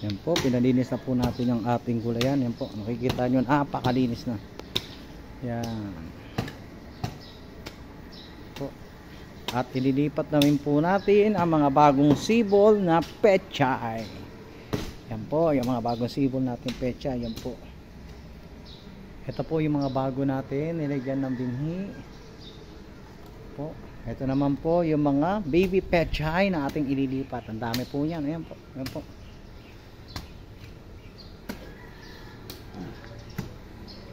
Yan po, pinalinis na po natin yung ating gulayan. Yan po, makikita nyo, napakalinis na. Yan po. At ililipat namin po natin ang mga bagong sibol na pechay. Yan po, yung mga bagong sibol natin pechay. Yan po. Ito po yung mga bago natin, nilagyan ng binhi po. Ito naman po yung mga baby pechay na ating ililipat. Ang dami po yan. Ayan po, ayan po.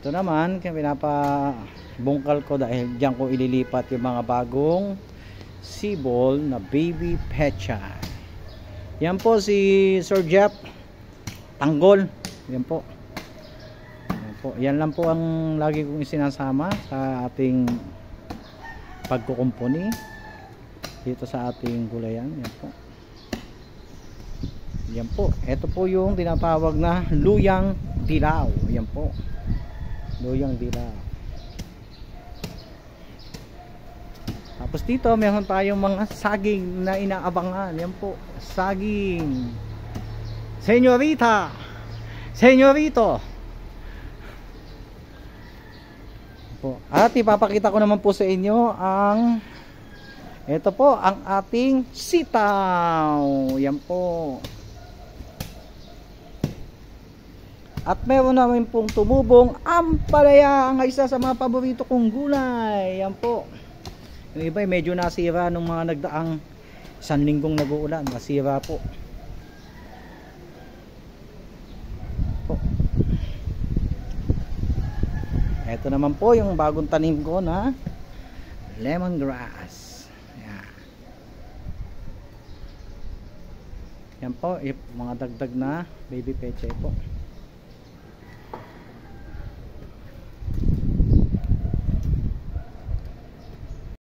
Ito naman, pinapabungkal ko dahil diyan ko ililipat yung mga bagong sibol na baby pechay. Yan po si Sir Jeff Tanggol. Yan po. Yan lang po ang lagi kong isinasama sa ating pagkukumpuni dito sa ating gulayan. Yan po. Yan po. Ito po yung tinatawag na luyang dilaw. Yan po. Luyang dilaw. Tapos dito meron tayong mga saging na inaabangan. Yan po. Saging. Senyorita. Senyorito. At ipapakita ko naman po sa inyo ang ito po ang ating sitaw. Yan po. At meron namin pong tumubong ampalaya, ang isa sa mga paborito kong gulay. Yan po. Yung iba medyo nasira nung mga nagdaang isang linggong nag-uulan. Nasira po. Ito naman po yung bagong tanim ko na lemongrass. Yan. Yan po, mga dagdag na baby pechay po.